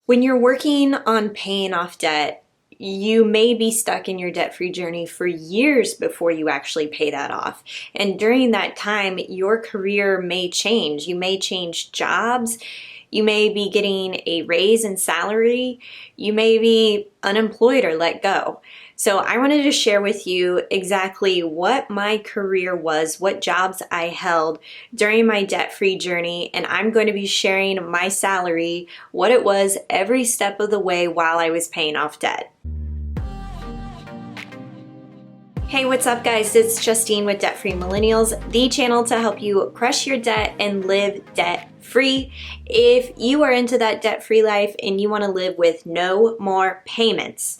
When you're working on paying off debt, you may be stuck in your debt-free journey for years before you actually pay that off. And during that time, your career may change. You may change jobs. You may be getting a raise in salary. You may be unemployed or let go. So I wanted to share with you exactly what my career was, what jobs I held during my debt-free journey, and I'm going to be sharing my salary, what it was every step of the way while I was paying off debt. Hey, what's up guys? It's Justine with Debt Free Millennials, the channel to help you crush your debt and live debt free. If you are into that debt-free life and you want to live with no more payments,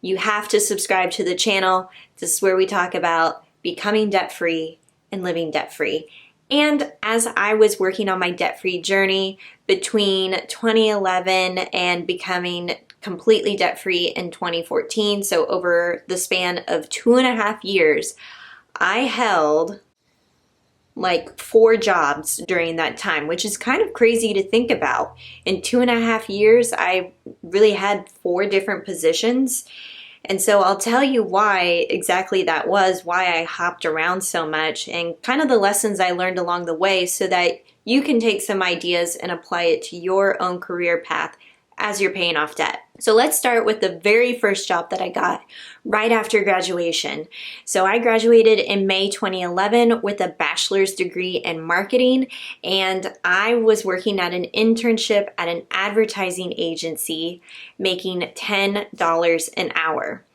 you have to subscribe to the channel. This is where we talk about becoming debt-free and living debt-free. And as I was working on my debt-free journey between 2011 and becoming completely debt-free in 2014, so over the span of 2.5 years, I held like 4 jobs during that time, which is kind of crazy to think about. In 2.5 years, I really had 4 different positions. And so I'll tell you why exactly that was, why I hopped around so much, and kind of the lessons I learned along the way so that you can take some ideas and apply it to your own career path as you're paying off debt. So let's start with the very first job that I got right after graduation. So I graduated in May 2011 with a bachelor's degree in marketing, and I was working at an internship at an advertising agency making $10 an hour.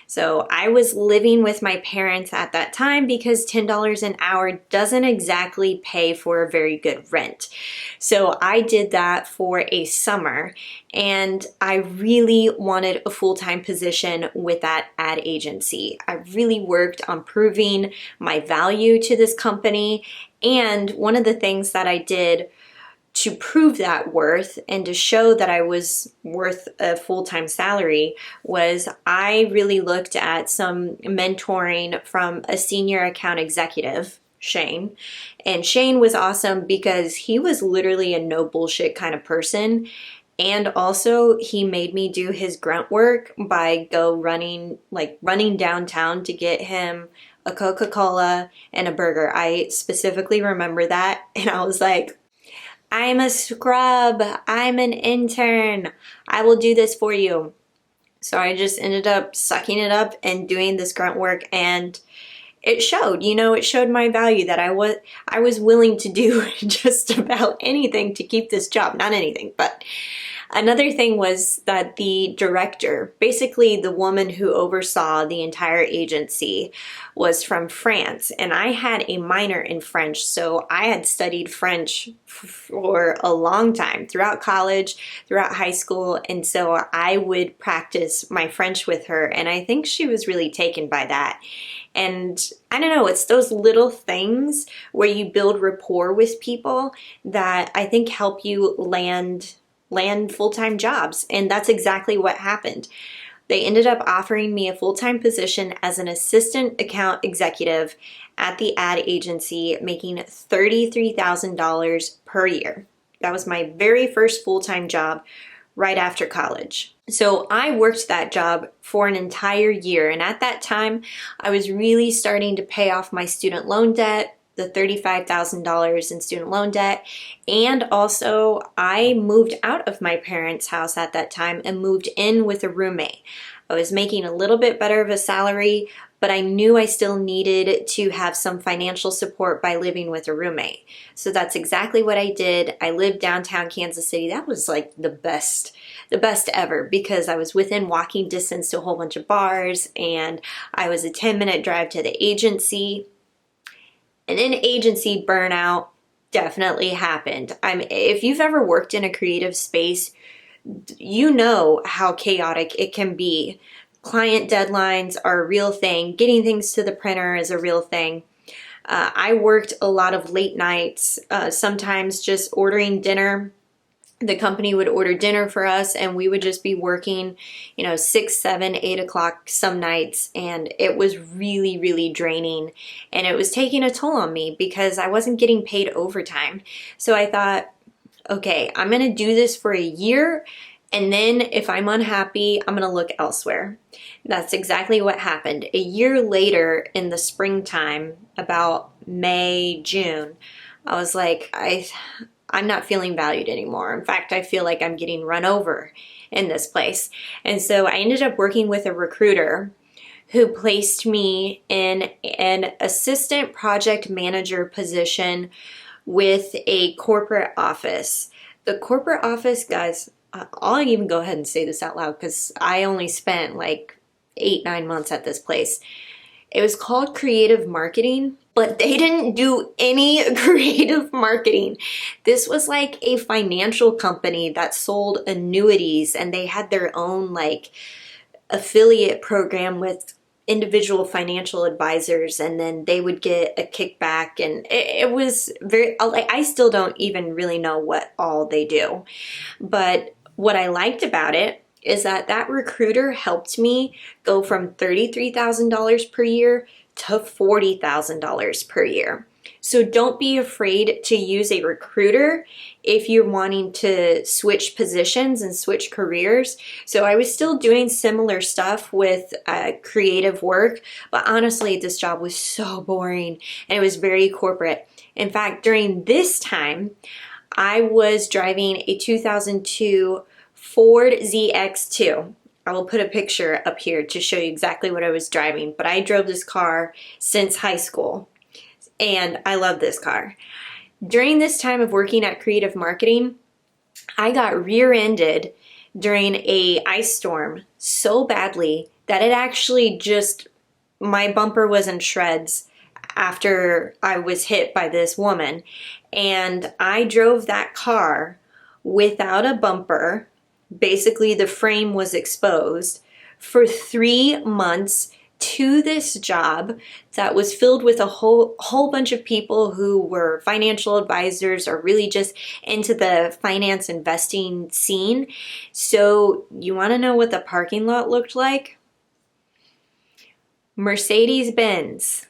So I was living with my parents at that time because $10 an hour doesn't exactly pay for a very good rent. So I did that for a summer, and I really wanted a full-time position with that ad agency. I really worked on proving my value to this company, and one of the things that I did to prove that worth and to show that I was worth a full-time salary was I really looked at some mentoring from a senior account executive, Shane. And Shane was awesome because he was literally a no bullshit kind of person. And also he made me do his grunt work by running downtown to get him a Coca-Cola and a burger. I specifically remember that. And I was like, I'm a scrub, I'm an intern, I will do this for you. So I just ended up sucking it up and doing this grunt work, and it showed, it showed my value that I was willing to do just about anything to keep this job. Not anything, but another thing was that the director, basically the woman who oversaw the entire agency, was from France, and I had a minor in French, so I had studied French for a long time, throughout college, throughout high school, and so I would practice my French with her, and I think she was really taken by that. And I don't know, it's those little things where you build rapport with people that I think help you land full-time jobs, and that's exactly what happened. They ended up offering me a full-time position as an assistant account executive at the ad agency, making $33,000 per year. That was my very first full-time job right after college. So I worked that job for an entire year, and at that time, I was really starting to pay off my student loan debt, the $35,000 in student loan debt, and also I moved out of my parents' house at that time and moved in with a roommate. I was making a little bit better of a salary, but I knew I still needed to have some financial support by living with a roommate. So that's exactly what I did. I lived downtown Kansas City. That was like the best ever, because I was within walking distance to a whole bunch of bars, and I was a 10-minute drive to the agency. And an agency burnout definitely happened. If you've ever worked in a creative space, you know how chaotic it can be. Client deadlines are a real thing. Getting things to the printer is a real thing. I worked a lot of late nights, sometimes just ordering dinner. The company would order dinner for us, and we would just be working, 6, 7, 8 o'clock some nights, and it was really, really draining, and it was taking a toll on me because I wasn't getting paid overtime. So I thought, okay, I'm gonna do this for a year, And then if I'm unhappy, I'm gonna look elsewhere. That's exactly what happened. A year later in the springtime, about May, June, I was like, I'm not feeling valued anymore. In fact, I feel like I'm getting run over in this place. And so I ended up working with a recruiter who placed me in an assistant project manager position with a corporate office. The corporate office, guys, I'll even go ahead and say this out loud because I only spent like 8-9 months at this place. It was called creative marketing, but they didn't do any creative marketing. This was like a financial company that sold annuities, and they had their own like affiliate program with individual financial advisors, and then they would get a kickback, and it was very, I still don't even really know what all they do. But what I liked about it is that that recruiter helped me go from $33,000 per year to $40,000 per year. So don't be afraid to use a recruiter if you're wanting to switch positions and switch careers. So I was still doing similar stuff with creative work, but honestly, this job was so boring and it was very corporate. In fact, during this time, I was driving a 2002 Ford ZX2. I will put a picture up here to show you exactly what I was driving, but I drove this car since high school, and I love this car. During this time of working at creative marketing, I got rear-ended during a ice storm so badly that it actually just, my bumper was in shreds after I was hit by this woman, and I drove that car without a bumper. Basically, the frame was exposed for 3 months to this job that was filled with a whole bunch of people who were financial advisors or really just into the finance investing scene. So you want to know what the parking lot looked like? Mercedes-Benz,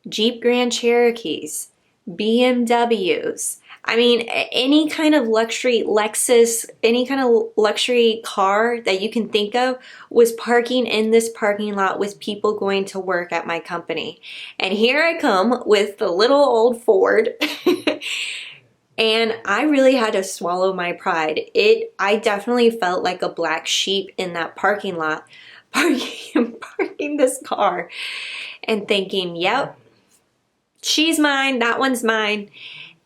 Jeep Grand Cherokees, BMWs. I mean, any kind of luxury Lexus, any kind of luxury car that you can think of was parking in this parking lot with people going to work at my company. And here I come with the little old Ford. And I really had to swallow my pride. I definitely felt like a black sheep in that parking lot, parking this car and thinking, yep, she's mine, that one's mine.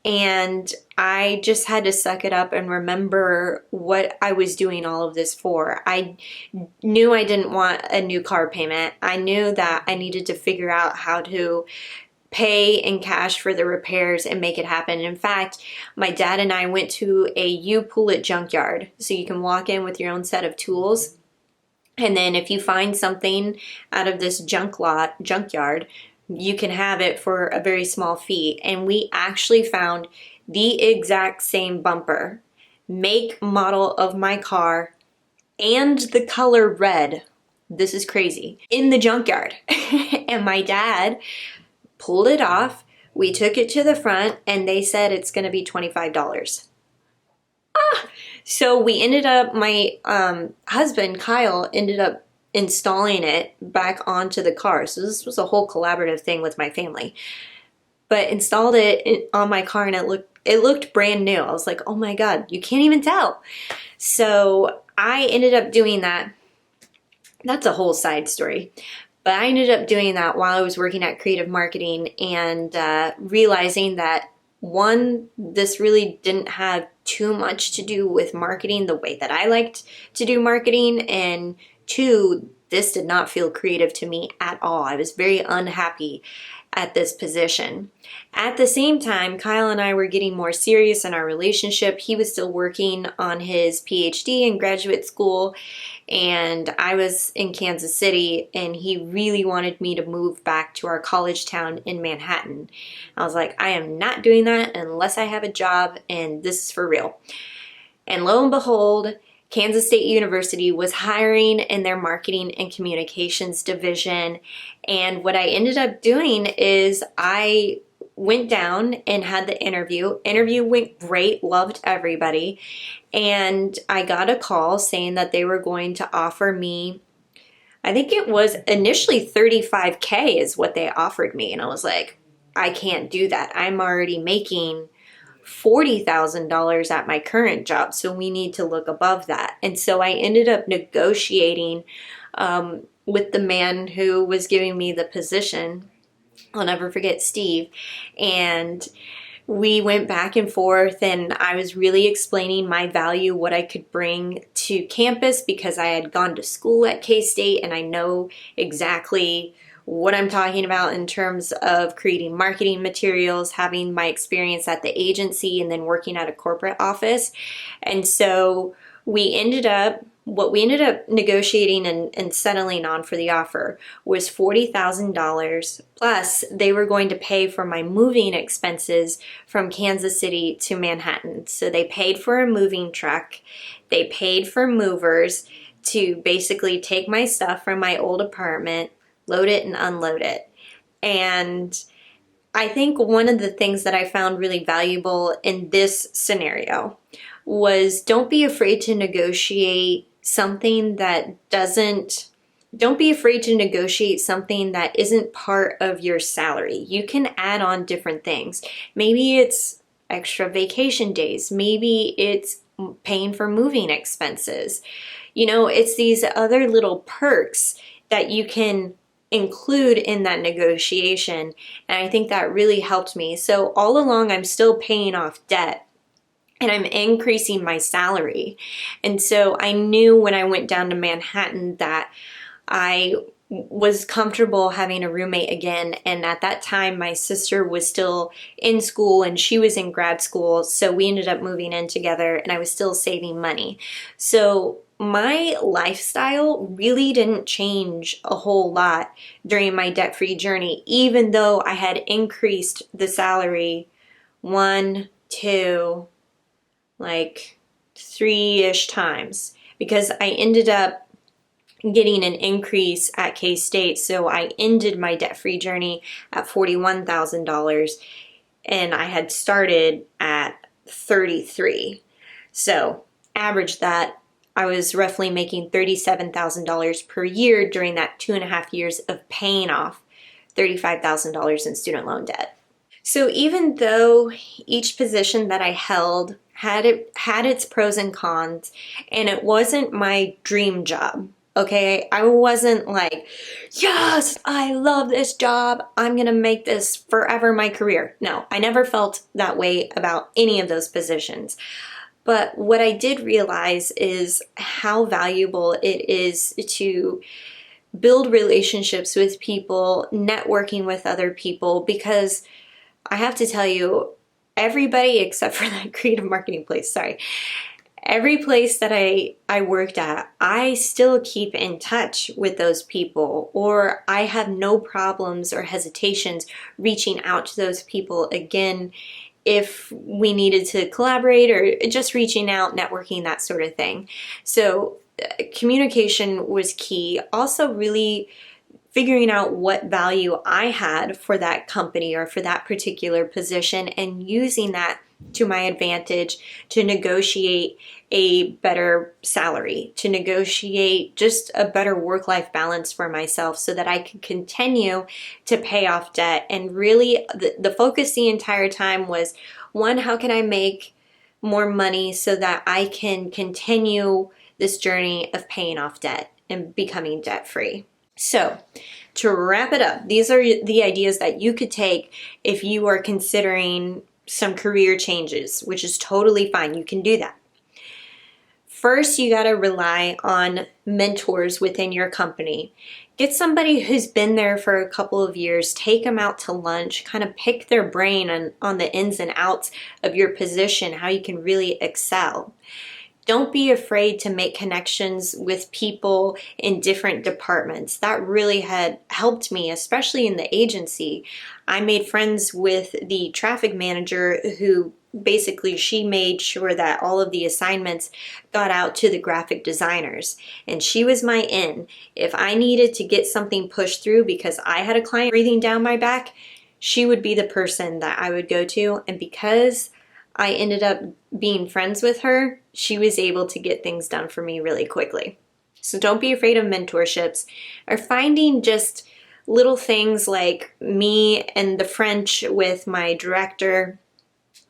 And I just had to suck it up and remember what I was doing all of this for. I knew I didn't want a new car payment. I knew that I needed to figure out how to pay in cash for the repairs and make it happen. In fact, my dad and I went to a U-Pull-It junkyard. So you can walk in with your own set of tools. And then if you find something out of this junkyard, you can have it for a very small fee. And we actually found the exact same bumper, make, model of my car, and the color red. This is crazy. In the junkyard. And my dad pulled it off. We took it to the front and they said it's gonna be $25. So we ended up, my husband, Kyle, ended up installing it back onto the car. So this was a whole collaborative thing with my family. But installed it on my car and it looked brand new. I was like, oh my God, you can't even tell. So I ended up doing that. That's a whole side story. But I ended up doing that while I was working at creative marketing and realizing that one, this really didn't have too much to do with marketing the way that I liked to do marketing, and two, this did not feel creative to me at all. I was very unhappy at this position. At the same time, Kyle and I were getting more serious in our relationship. He was still working on his PhD in graduate school, and I was in Kansas City, and he really wanted me to move back to our college town in Manhattan. I was like, I am not doing that unless I have a job, and this is for real. And lo and behold, Kansas State University was hiring in their marketing and communications division. And what I ended up doing is I went down and had the interview. Interview went great, loved everybody. And I got a call saying that they were going to offer me, I think it was initially 35K is what they offered me. And I was like, I can't do that. I'm already making $40,000 at my current job. So we need to look above that. And so I ended up negotiating with the man who was giving me the position. I'll never forget Steve. And we went back and forth, and I was really explaining my value, what I could bring to campus, because I had gone to school at K-State and I know exactly what I'm talking about in terms of creating marketing materials, having my experience at the agency, and then working at a corporate office. And so what we ended up negotiating and settling on for the offer was $40,000, plus they were going to pay for my moving expenses from Kansas City to Manhattan. So they paid for a moving truck, they paid for movers to basically take my stuff from my old apartment, load it and unload it. And I think one of the things that I found really valuable in this scenario was don't be afraid to negotiate something that don't be afraid to negotiate something that isn't part of your salary. You can add on different things. Maybe it's extra vacation days. Maybe it's paying for moving expenses. It's these other little perks that you can include in that negotiation. And I think that really helped me. So all along, I'm still paying off debt, and I'm increasing my salary. And so I knew when I went down to Manhattan that I was comfortable having a roommate again. And at that time, my sister was still in school and she was in grad school. So we ended up moving in together, and I was still saving money. So my lifestyle really didn't change a whole lot during my debt-free journey, even though I had increased the salary 1, 2, like 3-ish times, because I ended up getting an increase at K-State. So I ended my debt-free journey at $41,000, and I had started at 33. So average that, I was roughly making $37,000 per year during that 2.5 years of paying off $35,000 in student loan debt. So even though each position that I held had its pros and cons, and it wasn't my dream job, okay? I wasn't like, yes, I love this job, I'm gonna make this forever my career. No, I never felt that way about any of those positions. But what I did realize is how valuable it is to build relationships with people, networking with other people, because I have to tell you, everybody except for that creative marketing place, every place that I worked at, I still keep in touch with those people, or I have no problems or hesitations reaching out to those people again if we needed to collaborate, or just reaching out, networking, that sort of thing. So communication was key. Also really figuring out what value I had for that company or for that particular position, and using that to my advantage to negotiate a better salary, to negotiate just a better work-life balance for myself so that I could continue to pay off debt. And really the focus the entire time was, one, how can I make more money so that I can continue this journey of paying off debt and becoming debt-free. So to wrap it up, these are the ideas that you could take if you are considering some career changes, which is totally fine. You can do that. First, you got to rely on mentors within your company. Get somebody who's been there for a couple of years, take them out to lunch, kind of pick their brain on the ins and outs of your position, how you can really excel. Don't be afraid to make connections with people in different departments. That really had helped me, especially in the agency. I made friends with the traffic manager, who basically she made sure that all of the assignments got out to the graphic designers. And she was my in. If I needed to get something pushed through because I had a client breathing down my back, she would be the person that I would go to. And because I ended up being friends with her, she was able to get things done for me really quickly. So don't be afraid of mentorships or finding just little things like me and the French with my director,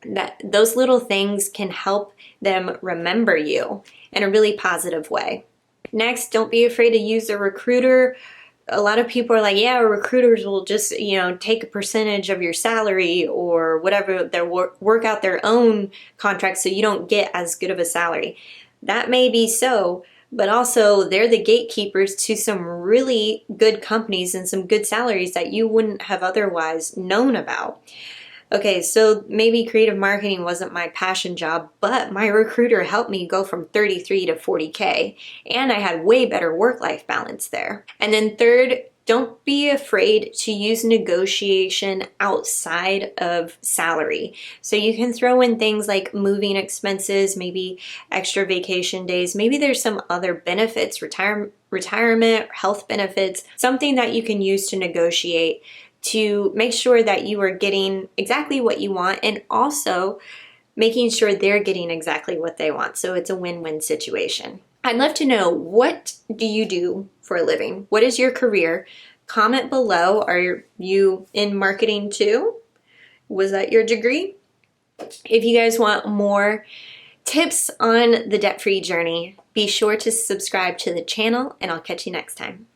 that those little things can help them remember you in a really positive way. Next, don't be afraid to use a recruiter. A lot of people are like, yeah, recruiters will just, take a percentage of your salary or whatever, they'll work out their own contracts so you don't get as good of a salary. That may be so, but also they're the gatekeepers to some really good companies and some good salaries that you wouldn't have otherwise known about. Okay, so maybe creative marketing wasn't my passion job, but my recruiter helped me go from 33 to 40K, and I had way better work-life balance there. And then third, don't be afraid to use negotiation outside of salary. So you can throw in things like moving expenses, maybe extra vacation days, maybe there's some other benefits, retirement, health benefits, something that you can use to negotiate to make sure that you are getting exactly what you want and also making sure they're getting exactly what they want. So it's a win-win situation. I'd love to know, what do you do for a living? What is your career? Comment below. Are you in marketing too? Was that your degree? If you guys want more tips on the debt-free journey, be sure to subscribe to the channel, and I'll catch you next time.